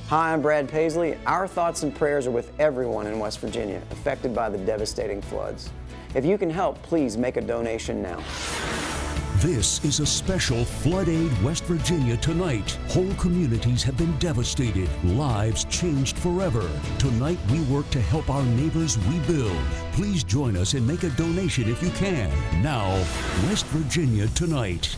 Hi, I'm Brad Paisley. Our thoughts and prayers are with everyone in West Virginia affected by the devastating floods. If you can help, please make a donation now. This is a special Flood Aid West Virginia Tonight. Whole communities have been devastated, lives changed forever. Tonight we work to help our neighbors rebuild. Please join us and make a donation if you can. Now, West Virginia Tonight.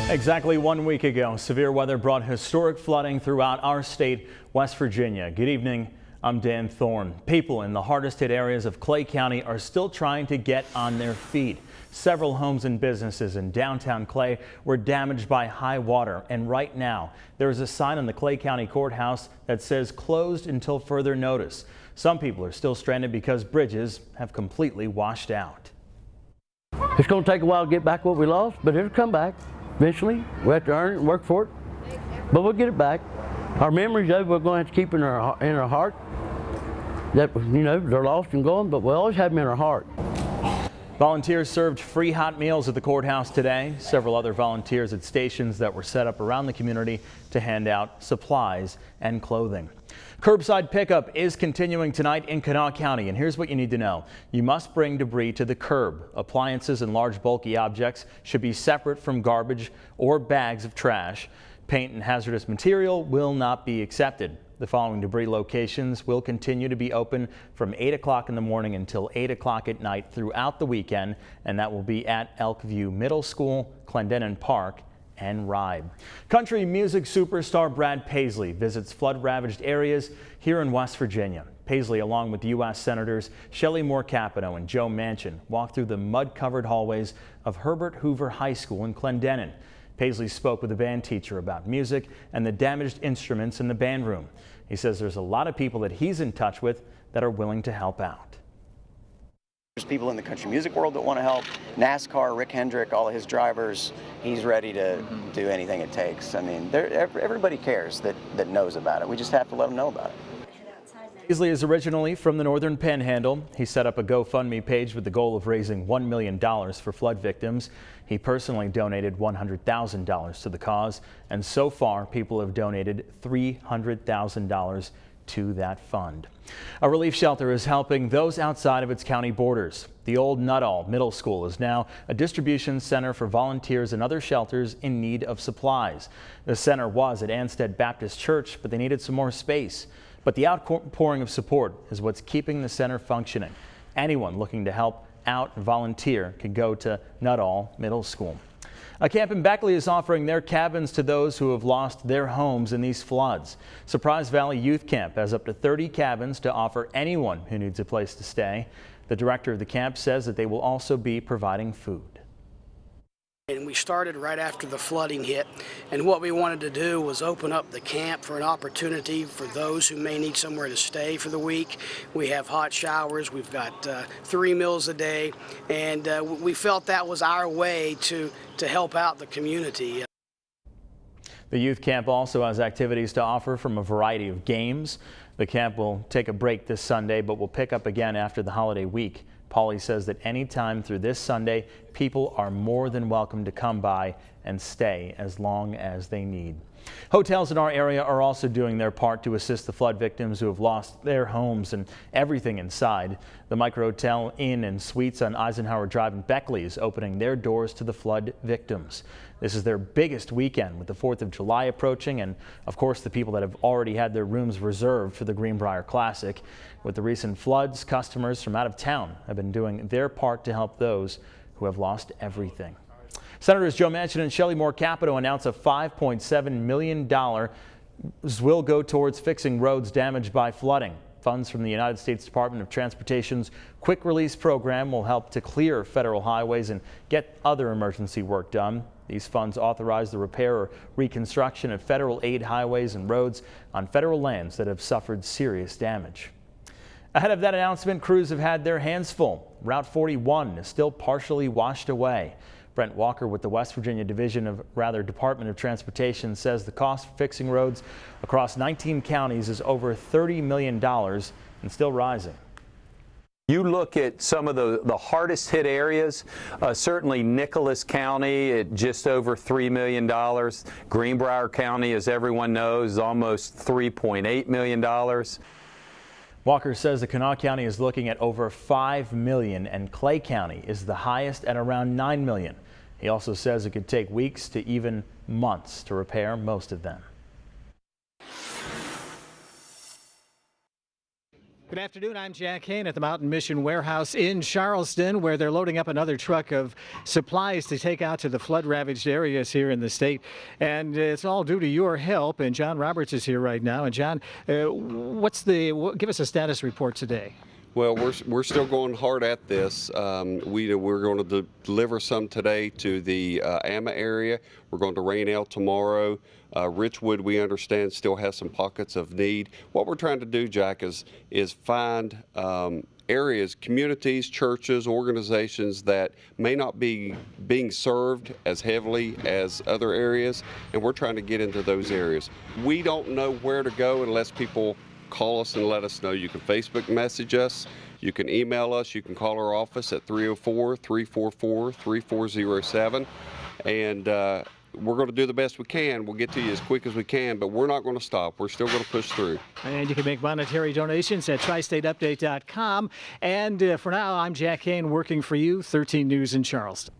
Exactly 1 week ago, severe weather brought historic flooding throughout our state, West Virginia. Good evening. I'm Dan Thorne. People in the hardest hit areas of Clay County are still trying to get on their feet. Several homes and businesses in downtown Clay were damaged by high water, and right now there is a sign on the Clay County Courthouse that says closed until further notice. Some people are still stranded because bridges have completely washed out. It's going to take a while to get back what we lost, but it'll come back eventually. We have to earn it and work for it, but we'll get it back. Our memories of it, we're going to have to keep in our heart. That, you know, they're lost and gone, but we always have them in our heart. Volunteers served free hot meals at the courthouse today. Several other volunteers at stations that were set up around the community to hand out supplies and clothing. Curbside pickup is continuing tonight in Kanawha County, and here's what you need to know. You must bring debris to the curb. Appliances and large bulky objects should be separate from garbage or bags of trash. Paint and hazardous material will not be accepted. The following debris locations will continue to be open from 8 o'clock in the morning until 8 o'clock at night throughout the weekend, and that will be at Elkview Middle School, Clendenin Park, and Ribe. Country music superstar Brad Paisley visits flood-ravaged areas here in West Virginia. Paisley, along with U.S. Senators Shelley Moore Capito and Joe Manchin, walked through the mud-covered hallways of Herbert Hoover High School in Clendenin. Paisley spoke with a band teacher about music and the damaged instruments in the band room. He says there's a lot of people that he's in touch with that are willing to help out. There's people in the country music world that want to help. NASCAR, Rick Hendrick, all of his drivers, he's ready to do anything it takes. I mean, everybody cares that knows about it. We just have to let them know about it. Paisley is originally from the Northern Panhandle. He set up a GoFundMe page with the goal of raising $1 million for flood victims. He personally donated $100,000 to the cause, and so far people have donated $300,000 to that fund. A relief shelter is helping those outside of its county borders. The old Nuttall Middle School is now a distribution center for volunteers and other shelters in need of supplies. The center was at Anstead Baptist Church, but they needed some more space. But the outpouring of support is what's keeping the center functioning. Anyone looking to help out and volunteer can go to Nuttall Middle School. A camp in Beckley is offering their cabins to those who have lost their homes in these floods. Surprise Valley Youth Camp has up to 30 cabins to offer anyone who needs a place to stay. The director of the camp says that they will also be providing food. And we started right after the flooding hit, and what we wanted to do was open up the camp for an opportunity for those who may need somewhere to stay for the week. We have hot showers, we've got 3 meals a day, and we felt that was our way to help out the community. The youth camp also has activities to offer from a variety of games. The camp will take a break this Sunday, but will pick up again after the holiday week. Pauly says that any time through this Sunday, people are more than welcome to come by and stay as long as they need. Hotels in our area are also doing their part to assist the flood victims who have lost their homes and everything inside. The Micro Hotel Inn and Suites on Eisenhower Drive in Beckley is opening their doors to the flood victims. This is their biggest weekend with the 4th of July approaching, and of course the people that have already had their rooms reserved for the Greenbrier Classic. With the recent floods, customers from out of town have been doing their part to help those who have lost everything. Senators Joe Manchin and Shelley Moore Capito announced a $5.7 million will go towards fixing roads damaged by flooding. Funds from the United States Department of Transportation's Quick Release Program will help to clear federal highways and get other emergency work done. These funds authorize the repair or reconstruction of federal aid highways and roads on federal lands that have suffered serious damage. Ahead of that announcement, crews have had their hands full. Route 41 is still partially washed away. Brent Walker with the West Virginia Department of Transportation says the cost for fixing roads across 19 counties is over $30 million and still rising. You look at some of the hardest hit areas, certainly Nicholas County at just over $3 million. Greenbrier County, as everyone knows, is almost $3.8 million. Walker says that Kanawha County is looking at over $5 million and Clay County is the highest at around $9 million. He also says it could take weeks to even months to repair most of them. Good afternoon, I'm Jack Kane at the Mountain Mission Warehouse in Charleston, where they're loading up another truck of supplies to take out to the flood-ravaged areas here in the state. And it's all due to your help, and John Roberts is here right now. And John, give us a status report today. Well, we're still going hard at this. We're going to deliver some today to the Amma area. We're going to Rainelle tomorrow. Richwood, we understand, still has some pockets of need. What we're trying to do, Jack, is find areas, communities, churches, organizations that may not be being served as heavily as other areas, and we're trying to get into those areas. We don't know where to go unless people call us and let us know. You can Facebook message us, you can email us, you can call our office at 304-344-3407, and we're going to do the best we can. We'll get to you as quick as we can, but we're not going to stop. We're still going to push through. And you can make monetary donations at tristateupdate.com. And for now, I'm Jack Kane working for you, 13 News in Charleston.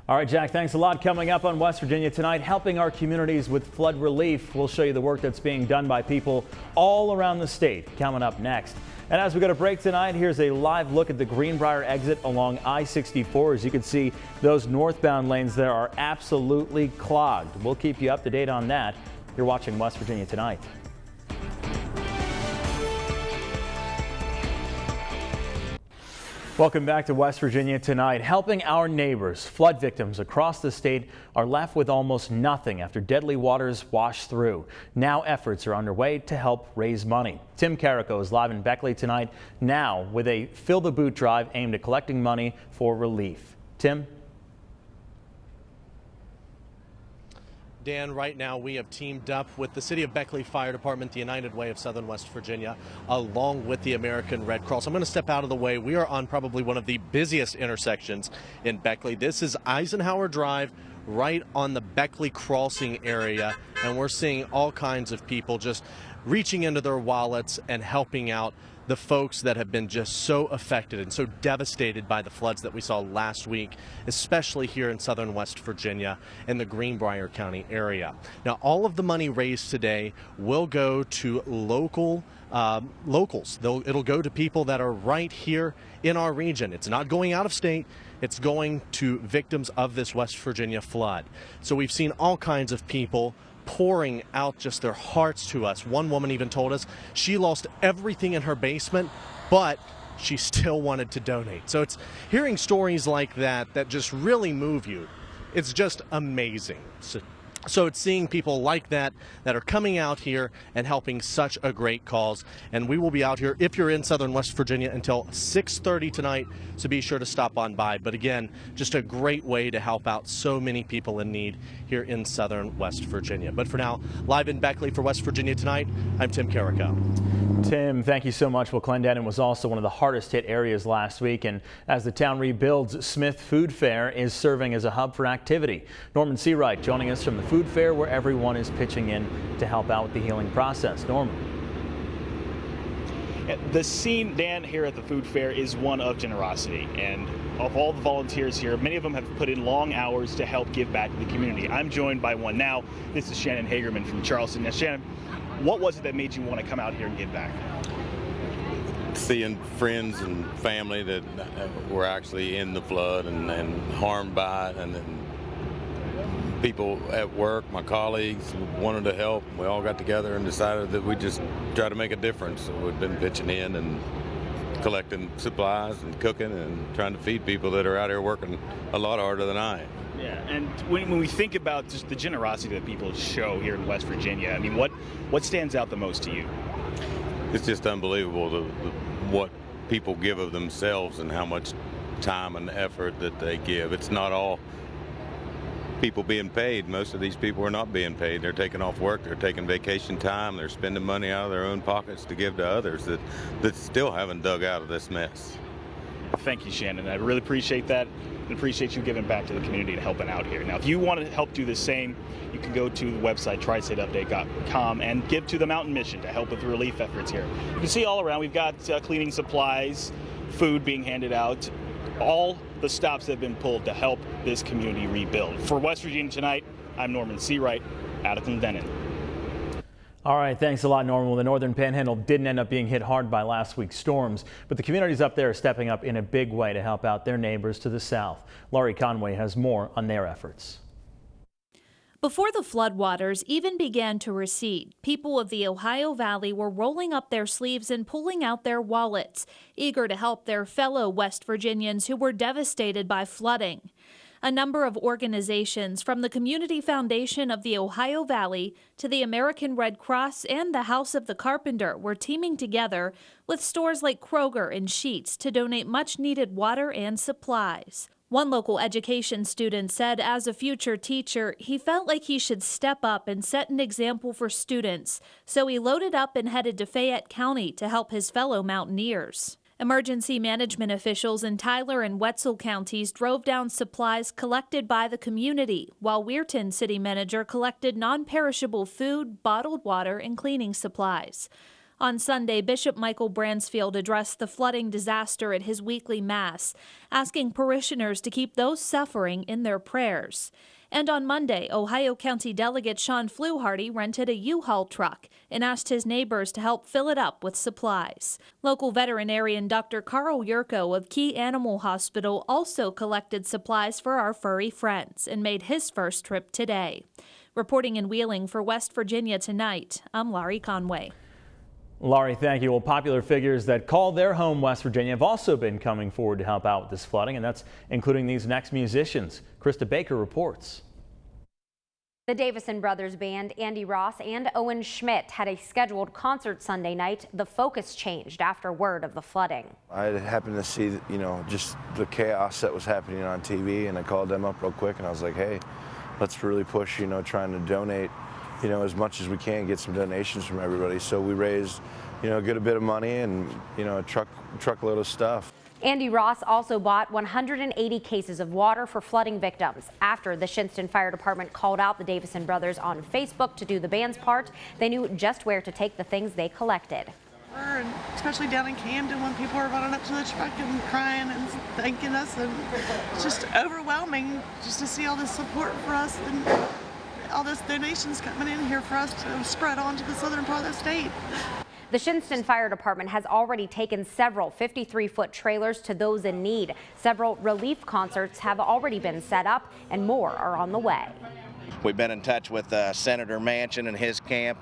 All right, Jack, thanks a lot. Coming up on West Virginia tonight, helping our communities with flood relief. We'll show you the work that's being done by people all around the state. Coming up next. And as we go to break tonight, here's a live look at the Greenbrier exit along I-64. As you can see, those northbound lanes there are absolutely clogged. We'll keep you up to date on that. You're watching West Virginia Tonight. Welcome back to West Virginia Tonight. Helping our neighbors, flood victims across the state are left with almost nothing after deadly waters wash through. Now efforts are underway to help raise money. Tim Carrico is live in Beckley tonight, now with a Fill the Boot drive aimed at collecting money for relief. Tim? Dan, right now we have teamed up with the City of Beckley Fire Department, the United Way of Southern West Virginia, along with the American Red Cross. I'm going to step out of the way. We are on probably one of the busiest intersections in Beckley. This is Eisenhower Drive, right on the Beckley crossing area, and we're seeing all kinds of people just reaching into their wallets and helping out the folks that have been just so affected and so devastated by the floods that we saw last week, especially here in southern West Virginia and the Greenbrier County area. Now, all of the money raised today will go to locals. It'll go to people that are right here in our region. It's not going out of state. It's going to victims of this West Virginia flood. So we've seen all kinds of people pouring out just their hearts to us. One woman even told us she lost everything in her basement, but she still wanted to donate. So it's hearing stories like that that just really move you. It's just amazing. So it's seeing people like that are coming out here and helping such a great cause. And we will be out here, if you're in southern West Virginia, until 6:30 tonight, so be sure to stop on by. But again, just a great way to help out so many people in need here in southern West Virginia. But for now, live in Beckley for West Virginia Tonight, I'm Tim Carrico. Tim, thank you so much. Well, Clendenin was also one of the hardest hit areas last week, and as the town rebuilds, Smith Food Fair is serving as a hub for activity. Norman Seawright joining us from the Food Fair, where everyone is pitching in to help out with the healing process. Norman. The scene, Dan, here at the Food Fair is one of generosity, and of all the volunteers here, many of them have put in long hours to help give back to the community. I'm joined by one now. This is Shannon Hagerman from Charleston. Now, Shannon, what was it that made you want to come out here and give back? Seeing friends and family that were actually in the flood and harmed by it, and then people at work, my colleagues, wanted to help. We all got together and decided that we'd just try to make a difference. So we've been pitching in and collecting supplies and cooking and trying to feed people that are out here working a lot harder than I am. Yeah, and when we think about just the generosity that people show here in West Virginia, I mean, what stands out the most to you? It's just unbelievable what people give of themselves and how much time and effort that they give. It's not all people being paid. Most of these people are not being paid. They're taking off work, they're taking vacation time, they're spending money out of their own pockets to give to others that still haven't dug out of this mess. thank you, Shannon. I really appreciate that and appreciate you giving back to the community and helping out here. Now, if you want to help do the same, you can go to the website tristateupdate.com and give to the Mountain Mission to help with the relief efforts here. You can see all around, we've got cleaning supplies, food being handed out, all the stops that have been pulled to help this community rebuild. For West Virginia Tonight, I'm Norman Seawright out of Clendenin. All right, thanks a lot, Norman. Well, the Northern Panhandle didn't end up being hit hard by last week's storms, but the communities up there are stepping up in a big way to help out their neighbors to the south. Laurie Conway has more on their efforts. Before the floodwaters even began to recede, people of the Ohio Valley were rolling up their sleeves and pulling out their wallets, eager to help their fellow West Virginians who were devastated by flooding. A number of organizations, from the Community Foundation of the Ohio Valley to the American Red Cross and the House of the Carpenter, were teaming together with stores like Kroger and Sheetz to donate much-needed water and supplies. One local education student said as a future teacher, he felt like he should step up and set an example for students, so he loaded up and headed to Fayette County to help his fellow mountaineers. Emergency management officials in Tyler and Wetzel counties drove down supplies collected by the community, while Weirton city manager collected non-perishable food, bottled water, and cleaning supplies. On Sunday, Bishop Michael Bransfield addressed the flooding disaster at his weekly Mass, asking parishioners to keep those suffering in their prayers. And on Monday, Ohio County Delegate Sean Fluharty rented a U-Haul truck and asked his neighbors to help fill it up with supplies. Local veterinarian Dr. Carl Yurko of Key Animal Hospital also collected supplies for our furry friends and made his first trip today. Reporting in Wheeling for West Virginia Tonight, I'm Laurie Conway. Laurie, thank you. Well, popular figures that call their home West Virginia have also been coming forward to help out with this flooding, and that's including these next musicians. Krista Baker reports. The Davison Brothers Band, Andy Ross and Owen Schmidt had a scheduled concert Sunday night. The focus changed after word of the flooding. I happened to see, just the chaos that was happening on TV, and I called them up real quick and I was like, hey, let's really push, trying to donate, as much as we can, get some donations from everybody. So we raised, a good bit of money and, a truckload of stuff. Andy Ross also bought 180 cases of water for flooding victims. After the Shinston Fire Department called out the Davison Brothers on Facebook to do the band's part, they knew just where to take the things they collected. And especially down in Camden, when people are running up to the truck and crying and thanking us, and it's just overwhelming just to see all this support for us and all this donations coming in here for us to spread on to the southern part of the state. The Shinston Fire Department has already taken several 53-foot trailers to those in need. Several relief concerts have already been set up and more are on the way. We've been in touch with Senator Manchin and his camp.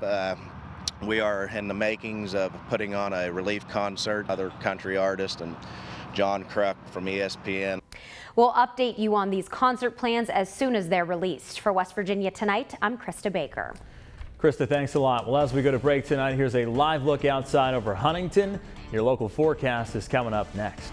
We are in the makings of putting on a relief concert. Other country artist and John Kruk from ESPN. We'll update you on these concert plans as soon as they're released. For West Virginia Tonight, I'm Krista Baker. Krista, thanks a lot. Well, as we go to break tonight, here's a live look outside over Huntington. Your local forecast is coming up next.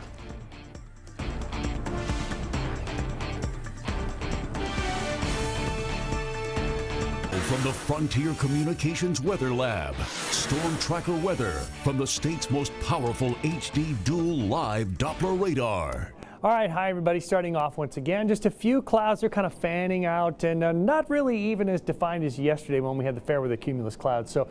From the Frontier Communications Weather Lab, Storm Tracker weather from the state's most powerful HD dual live Doppler radar. All right, hi everybody. Starting off once again, just a few clouds are kind of fanning out and not really even as defined as yesterday when we had the fair weather cumulus clouds. So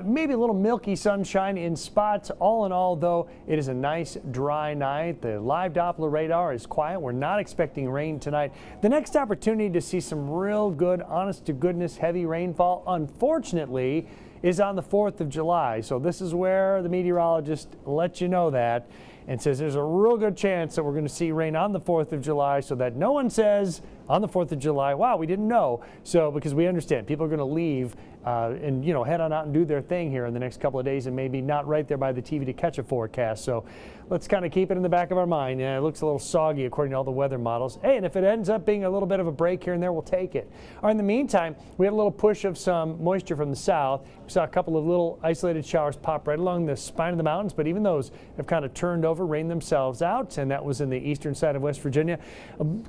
maybe a little milky sunshine in spots. All in all, though, it is a nice dry night. The live Doppler radar is quiet. We're not expecting rain tonight. The next opportunity to see some real good, honest to goodness, heavy rainfall, unfortunately, is on the 4th of July. So this is where the meteorologist lets you know that and says there's a real good chance that we're going to see rain on the 4th of July, so that no one says on the 4th of July, wow, we didn't know. So because we understand people are going to leave and head on out and do their thing here in the next couple of days and maybe not right there by the TV to catch a forecast. So let's kind of keep it in the back of our mind. Yeah, it looks a little soggy according to all the weather models. Hey, and if it ends up being a little bit of a break here and there, we'll take it. All right, in the meantime, we had a little push of some moisture from the south. We saw a couple of little isolated showers pop right along the spine of the mountains, but even those have kind of turned over, rained themselves out, and that was in the eastern side of West Virginia.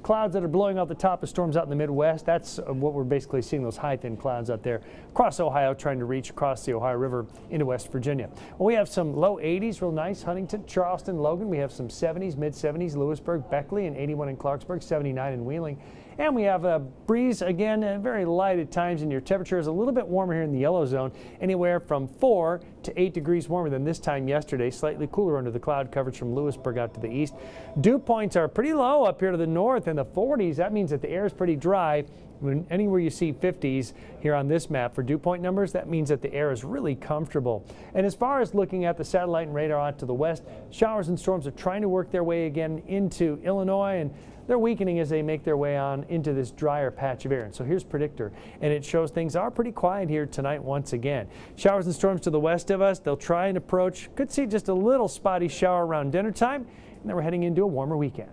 Clouds that are blowing out the top top of storms out in the Midwest. That's what we're basically seeing, those high thin clouds out there across Ohio, trying to reach across the Ohio River into West Virginia. Well, we have some low 80s, real nice. Huntington, Charleston, Logan. We have some 70s, mid 70s, Lewisburg, Beckley, and 81 in Clarksburg, 79 in Wheeling. And we have a breeze again, very light at times, and your temperature is a little bit warmer here in the yellow zone, anywhere from 4 to 8 degrees warmer than this time yesterday. Slightly cooler under the cloud coverage from Lewisburg out to the east. Dew points are pretty low up here to the north in the 40s. That means that the air is pretty dry. When anywhere you see 50s here on this map for dew point numbers, that means that the air is really comfortable. And as far as looking at the satellite and radar out to the west, showers and storms are trying to work their way again into Illinois, and they're weakening as they make their way on into this drier patch of air. And so here's Predictor, and it shows things are pretty quiet here tonight once again. Showers and storms to the west of us. They'll try and approach. Could see just a little spotty shower around dinner time, and then we're heading into a warmer weekend.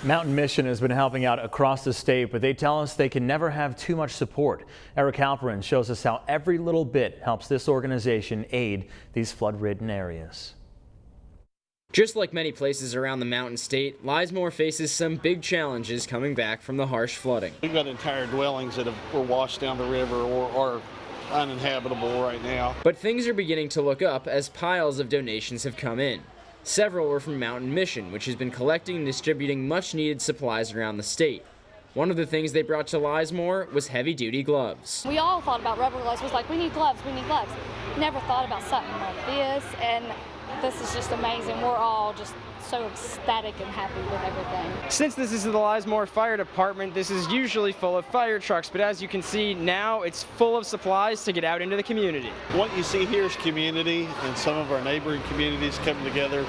Mountain Mission has been helping out across the state, but they tell us they can never have too much support. Eric Halperin shows us how every little bit helps this organization aid these flood-ridden areas. Just like many places around the mountain state, Lismore faces some big challenges coming back from the harsh flooding. We've got entire dwellings that were washed down the river or are uninhabitable right now. But things are beginning to look up as piles of donations have come in. Several were from Mountain Mission, which has been collecting and distributing much-needed supplies around the state. One of the things they brought to Lismore was heavy-duty gloves. We all thought about rubber gloves. It was like, we need gloves, we need gloves. Never thought about something like this, and this is just amazing. We're all just so ecstatic and happy with everything. Since this is the Lismore Fire Department, this is usually full of fire trucks, but as you can see now, it's full of supplies to get out into the community. What you see here is community and some of our neighboring communities coming together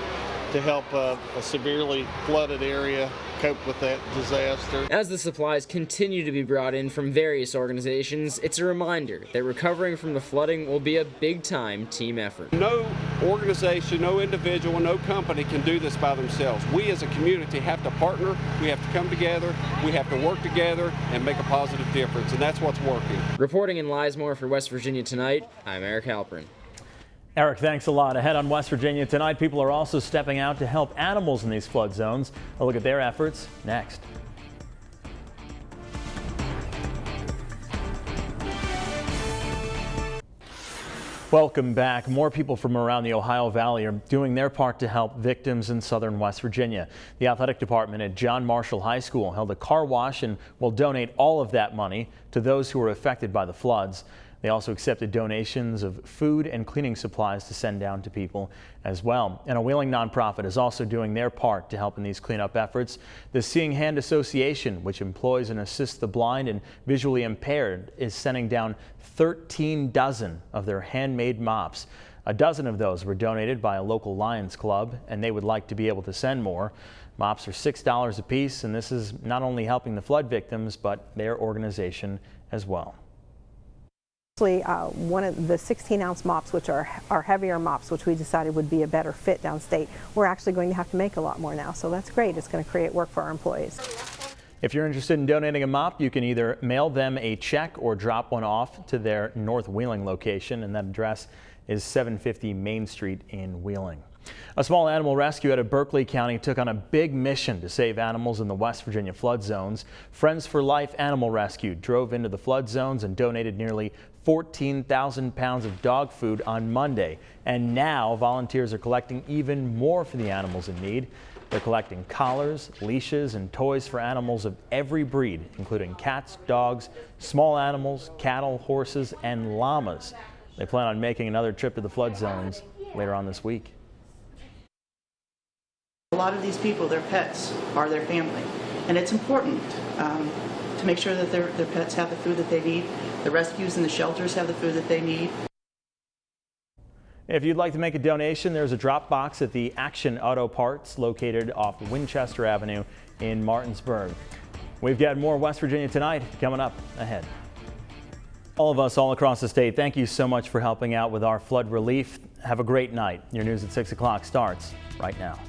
to help a severely flooded area cope with that disaster. As the supplies continue to be brought in from various organizations, it's a reminder that recovering from the flooding will be a big-time team effort. No organization, no individual, no company can do this by themselves. We as a community have to partner, we have to come together, we have to work together and make a positive difference, and that's what's working. Reporting in Lismore for West Virginia Tonight, I'm Eric Halperin. Eric, thanks a lot. Ahead on West Virginia Tonight, people are also stepping out to help animals in these flood zones. A look at their efforts next. Welcome back. More people from around the Ohio Valley are doing their part to help victims in southern West Virginia. The athletic department at John Marshall High School held a car wash and will donate all of that money to those who were affected by the floods. They also accepted donations of food and cleaning supplies to send down to people as well. And a Wheeling nonprofit is also doing their part to help in these cleanup efforts. The Seeing Hand Association, which employs and assists the blind and visually impaired, is sending down 13 dozen of their handmade mops. A dozen of those were donated by a local Lions Club, and they would like to be able to send more. Mops are $6 a piece, and this is not only helping the flood victims, but their organization as well. One of the 16-ounce mops, which are heavier mops, which we decided would be a better fit downstate, we're actually going to have to make a lot more now. So that's great. It's going to create work for our employees. If you're interested in donating a mop, you can either mail them a check or drop one off to their North Wheeling location, and that address is 750 Main Street in Wheeling. A small animal rescue out of Berkeley County took on a big mission to save animals in the West Virginia flood zones. Friends for Life Animal Rescue drove into the flood zones and donated nearly 14,000 pounds of dog food on Monday. And now volunteers are collecting even more for the animals in need. They're collecting collars, leashes, and toys for animals of every breed, including cats, dogs, small animals, cattle, horses, and llamas. They plan on making another trip to the flood zones later on this week. A lot of these people, their pets are their family, and it's important to make sure that their pets have the food that they need. The rescues and the shelters have the food that they need. If you'd like to make a donation, there's a drop box at the Action Auto Parts located off Winchester Avenue in Martinsburg. We've got more West Virginia Tonight coming up ahead. All of us all across the state, thank you so much for helping out with our flood relief. Have a great night. Your news at 6 o'clock starts right now.